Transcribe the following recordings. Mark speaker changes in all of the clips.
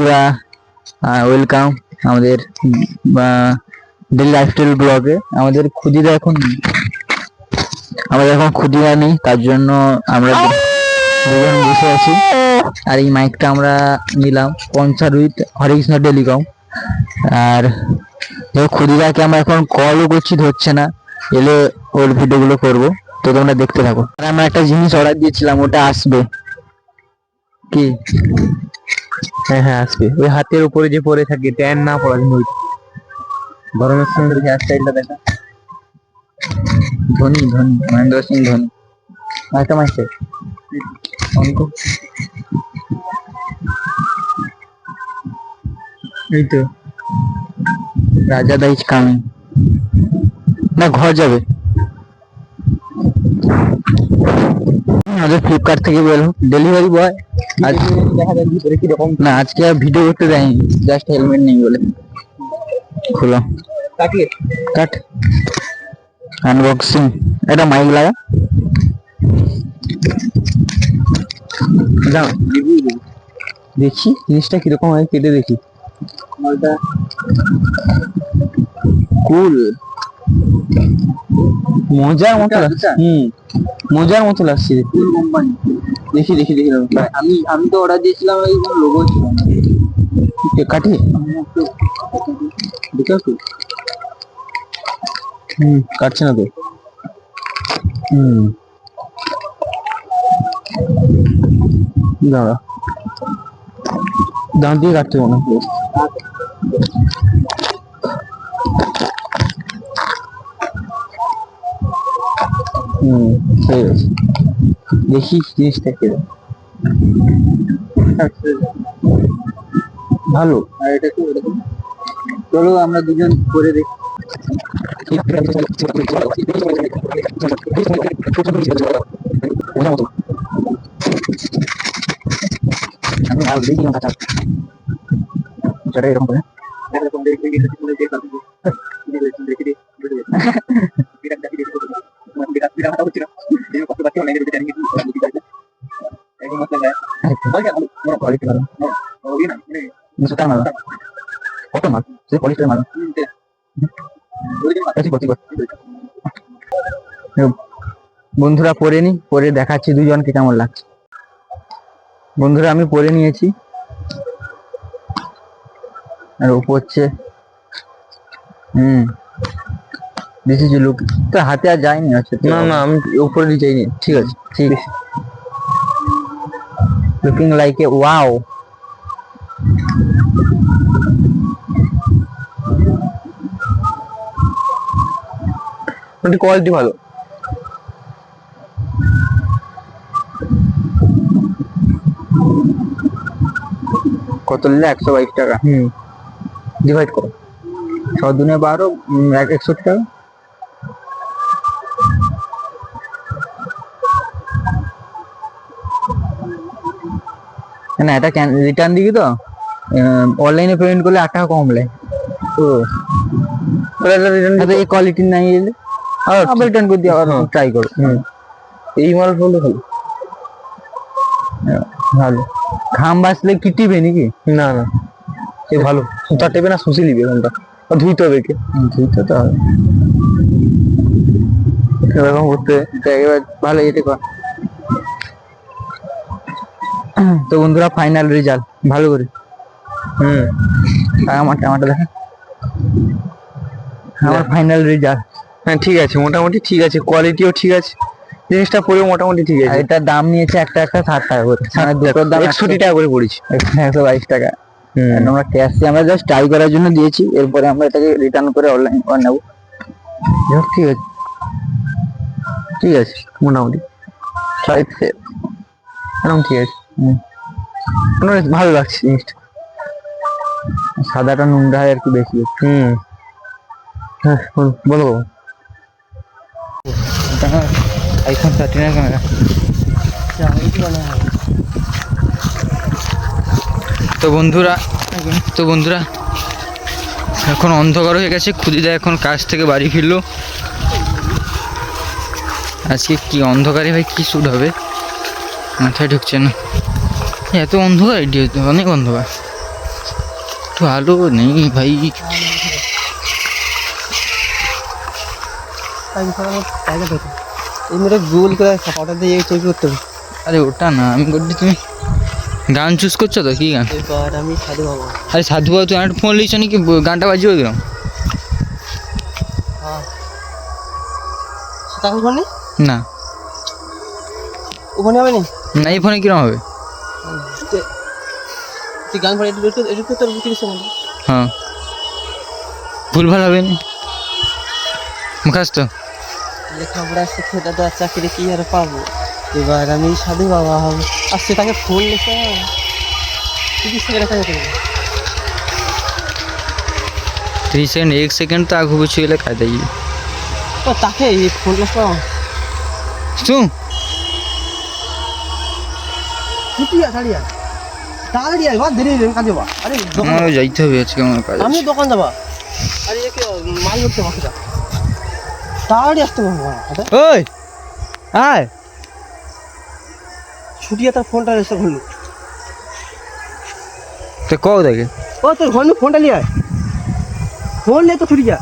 Speaker 1: বন্ধুরা, ওয়েলকাম আমাদের daily lifestyle ব্লগে। আমাদের ক্ষুদিরা এখন ক্ষুদিরা নেই, তার জন্য আমরা দুজন বসে আছি। আর এই মাইকটা আমরা নিলাম স্পন্সর উইথ হরেকৃষ্ণ টেলিকম। আর ক্ষুদিরাকে আমরা এখন কলও করছি, ধরছে না। এলে ওর ভিডিওগুলো করবো, তো তোমরা দেখতে থাকো। আর আমরা একটা জিনিস অর্ডার দিয়েছিলাম, ওটা আসবে কি?
Speaker 2: হ্যাঁ আসবে। ওই হাতের উপরে যে পরে থাকে, ট্যান না পড়া জন্য
Speaker 1: গরমের সঙ্গে হেয়ার স্টাইলটা দেখা। ধোনি মহেন্দ্র সিং ধোনি। একটা মাইছে অঙ্ক। এই তো রাজা দা ইজ কামিং। না, ঘর যাবে। আমাদের ফ্লিপকার্ট থেকে বলো ডেলিভারি বয়। আজ দেখা যাক ভিতরে কিরকম। না, আজকে আর ভিডিও করতে দেয়নি, জাস্ট হেলমেট নেই বলে। খোলো, কাট আনবক্সিং। এটা মাইক লাগা যাও, দেখি জিনিসটা কিরকম হয়, কেটে দেখি। কুল, মজার মতো লাগছে। মজার মতো লাগছে। দেখি দেখি দেখি আমি তো অর্ডার দিয়েছিলাম, ওই কোনো লোগো ছিল না। কাটি দেখো তো। কাটছে না তো। দাঁড়া, দাঁত দিয়ে কাটতে মনে হয়। ঠিক আছে, দেখি জিনিসটা কিরকম। ভালো। আর এটা কি এরকম? চলো আমরা দুজন করে দেখি। আমি আর দেখি না কাটা এরকম করে। বন্ধুরা পরে নি, পরে দেখাচ্ছি দুজনকে কেমন লাগছে। বন্ধুরা আমি পরে নিয়েছি, আর ও পড়ছে। This is look. তো হাতে আর যায়নি। আচ্ছা
Speaker 2: না না, আমি উপরে দিয়ে যাইনি।
Speaker 1: ঠিক আছে, ঠিক আছে। Looking like a wow.
Speaker 2: Quality ভালো।
Speaker 1: কত নিলে? 122 টাকা। ডিভাইড করো, 6 দুনে 12, 61 টাকা। না, এটা রিটার্ন দিবি তো? অনলাইনে পেমেন্ট করলে 8 টাকা কম নেয়। তো এই কোয়ালিটি নাই এলে আবার রিটার্ন করে দিয়ে আবার ট্রাই করো।
Speaker 2: এই মাল বলতে ভালো।
Speaker 1: ভালো। ঘাম বাঁচলে কি টিপে নাকি?
Speaker 2: না না, এই ভালো। সুতা টেপে না, শুষে নিবে ঘামটা। ধুইতে হবে, কে
Speaker 1: ধুইতে তো হবে। এরকম করতে এবার ভালো যেতে কর। তো বন্ধুরা, ফাইনাল রেজাল্ট ভালো করে। আমারটা দেখা। আমার ফাইনাল রেজাল্ট।
Speaker 2: হ্যাঁ ঠিক আছে, মোটামুটি ঠিক আছে। কোয়ালিটিও ঠিক আছে, জিনিসটা পরেও মোটামুটি ঠিক আছে।
Speaker 1: এটার দাম নিয়েছে একটা 60 টাকা করে। দুটোর দাম
Speaker 2: 61 টাকা করে পড়েছে।
Speaker 1: 122 টাকা। আমরা ক্যাশ দিয়ে আমরা জাস্ট ট্রাই করার জন্য দিয়েছি। এরপরে আমরা এটাকে রিটার্ন করে অনলাইন করে নেবো। ঠিক আছে, ঠিক আছে,
Speaker 2: মোটামুটি
Speaker 1: এরকম ঠিক আছে।
Speaker 2: ভালো লাগছে জিনিসটা।
Speaker 1: সাদাটা নোংরা হয় আর কি বেশি।
Speaker 2: হ্যাঁ বলো।
Speaker 1: IPhone 13 camera. তো বন্ধুরা এখন অন্ধকার হয়ে গেছে। ক্ষুদিদা এখন কাজ থেকে বাড়ি ফিরলো। আজকে কি অন্ধকারে ভাই কি শুট হবে, মাথায় ঢুকছে না। এত অন্ধকার, অনেক অন্ধকার। একটু আলো নেই ভাই।
Speaker 2: এই মেয়েটা গোল করে সাপোর্টার দিয়ে তৈরি করতে হবে।
Speaker 1: আরে ওটা না, আমি বলছি তুমি গান চুজ করছো তো, কি গান?
Speaker 2: এবার আমি সাধু বাবা।
Speaker 1: আরে সাধু বাবু, তুই একটা ফোন লিখছো নাকি গানটা বাজিয়ে দিলাম?
Speaker 2: হ্যাঁ তাকে ফোন নেই
Speaker 1: না
Speaker 2: ওখানে হবে নি।
Speaker 1: না, এই ফোনে কিরম হবে?
Speaker 2: তুই গান পড়ে একটু তোর বুঝতে গেছে মনে
Speaker 1: হ্যাঁ, ভুলভাল হবে না, মুখাস্ত।
Speaker 2: লেখাপড়া শিখে দাদা চাকরি কি আর পাবো, এবার আমি সাধু বাবা হব। আর সে তাকে ফোন লিখে
Speaker 1: 3 सेकंड 1 सेकंड तो आगू पीछे गले काय जाइए
Speaker 2: তো তাকে এই ফোন লিখে
Speaker 1: सुन
Speaker 2: ছুটিয়া ছাড়িয়া তাড়াতাড়ি আয়, দেরি হয়ে কাজে যাবা। আরে
Speaker 1: আমার যাইতে হবে আজকে, আমার কাজ
Speaker 2: আমি
Speaker 1: আছে।
Speaker 2: দোকান যাবা। আরে একে মাল করতে বাকিটা তাড়াতাড়ি আসতে পারবো।
Speaker 1: ওই আয়,
Speaker 2: ছুটিয়া তার ফোনটা এসে ঘুরলো।
Speaker 1: তো কও দেখে
Speaker 2: ও তোর ঘর ফোনটা নিয়ে আয়, ফোন নিয়ে তো ছুটি যা।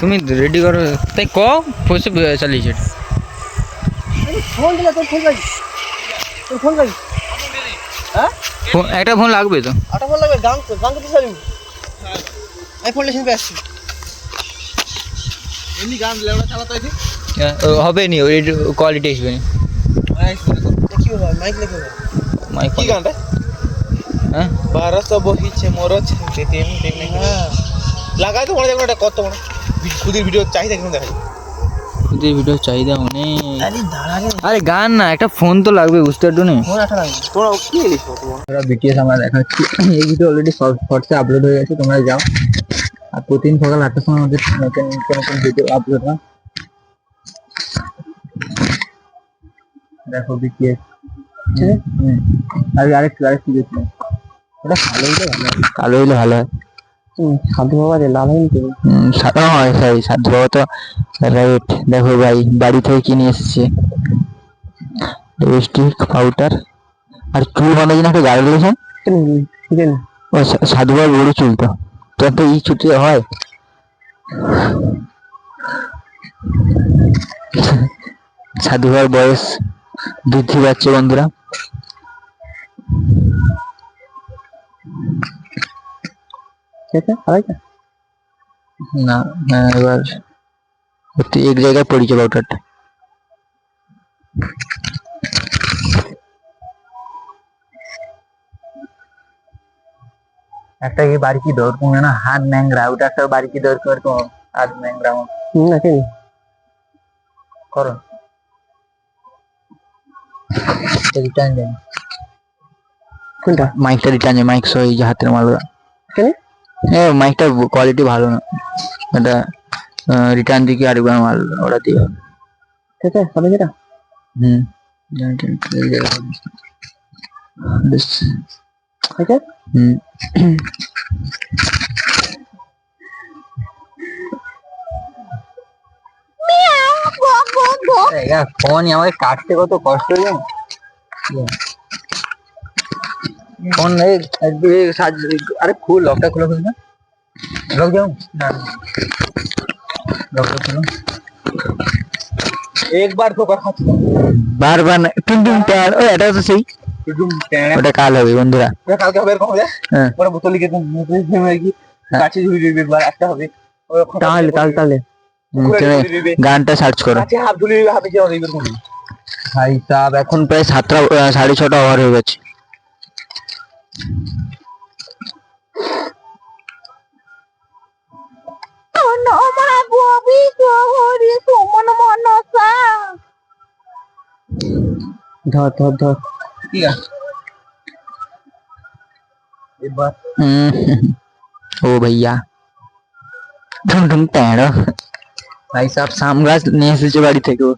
Speaker 1: তুমি রেডি করো তাই কও, পয়সা চালিয়েছে।
Speaker 2: ফোন দিলে তোর ফোন লাগি, তোর ফোন লাগি। হ্যাঁ
Speaker 1: একটা ফোন লাগবে তো।
Speaker 2: আটা ফোন লাগবে, গান গান করতে চাইবি। আমি ফোন লেখেন আসছি এমনি গান লেওড়া চালাতে আছে।
Speaker 1: হবে নি, ওই কোয়ালিটি আসবে না।
Speaker 2: দেখি বাবা মাইক লেখে
Speaker 1: মাইক
Speaker 2: কি গানটা?
Speaker 1: হ্যাঁ,
Speaker 2: 1200 বহিছে মরছ তেম তেম। হ্যাঁ লাগাই তো মনে দেখো এটা কত মনে খুদির ভিডিও চাহিদা কেন দেখা যায়।
Speaker 1: খুদের ভিডিও চাহিদা অনেক।
Speaker 2: আরে দাঁড়া রে,
Speaker 1: আরে গান না, একটা ফোন তো লাগবে, বুঝতে পারছো না?
Speaker 2: ফোন আটা লাগবে। তোরা কি লিখছো তোমরা?
Speaker 1: তোরা বিটিএস আমরা দেখাচ্ছি, এই ভিডিও অলরেডি শর্টসে আপলোড হয়ে গেছে, তোমরা যাও। আর প্রতিদিন সকাল 8টার সময় আমাদের নতুন নতুন ভিডিও আপলোড হয়। দেখো বিটিএস আরেকটু দেখো, এটা কালো হইলে ভালো হয়।
Speaker 2: সাধু বাবা রে লাল হয়নি তো।
Speaker 1: সাদা হয়, সাধু বাবা তো রাইট। দেখো ভাই, বাড়ি থেকে কিনে এসেছে লিপস্টিক, পাউডার আর চুল বাঁধার জন্য একটা গাড়ি রয়েছে। ও সাধু বাবার বড় চুল, তো তোর তো এই ছুটি হয়। সাধু বাবার বয়স বৃদ্ধি পাচ্ছে বন্ধুরা। না এবার এক জায়গায় পড়েছে পাউডারটা। একটা কি বাড়ি কি দৌড় কমে না, হাত ন্যাংরা, ওটা একটা বাড়ি কি দৌড় করে তো হাত ন্যাংরা
Speaker 2: নাকি
Speaker 1: করো রিটার্ন দেন।
Speaker 2: কোনটা
Speaker 1: মাইকটা রিটার্ন যায়, মাইক সহ এই যে হাতের মালটা।
Speaker 2: কেন
Speaker 1: মাইকটা কোয়ালিটি ভালো না, এটা রিটার্ন দিকে আরেকবার মাল ওরা দিয়ে।
Speaker 2: ঠিক আছে হবে যেটা। ঠিক আছে
Speaker 1: ফোন আমাকে কাটতে কত কষ্ট হয়ে ফোন। আরে খুল, লকটা খুলে খুল না, লক যাও না, লকটা খুলো।
Speaker 2: एक बार तो कर
Speaker 1: বারবার না, টুনটুন ট্যান, ও এটা তো সেই ওটা কাল হবে বন্ধুরা।
Speaker 2: কালকে হবে এরকম হবে।
Speaker 1: হ্যাঁ
Speaker 2: ওরা বোতল লিখে দেবে কি কাছে ঝুড়ি দিবে একবার একটা হবে।
Speaker 1: তাহলে গানটা সার্চ করো।
Speaker 2: কাছে হাত ঝুলি দিবে, হাতে যাও দিবে কোন
Speaker 1: ভাই সাহেব, এখন প্রায় 7টা 6:30 ওভার হয়ে গেছে।
Speaker 2: ধর ধর ধর ঠিক আছে এবার।
Speaker 1: ओ भैया ढूंढ ढूंढ टैंडो भाई साहब साम गाছ নিয়ে এসেছে বাড়ি থেকে।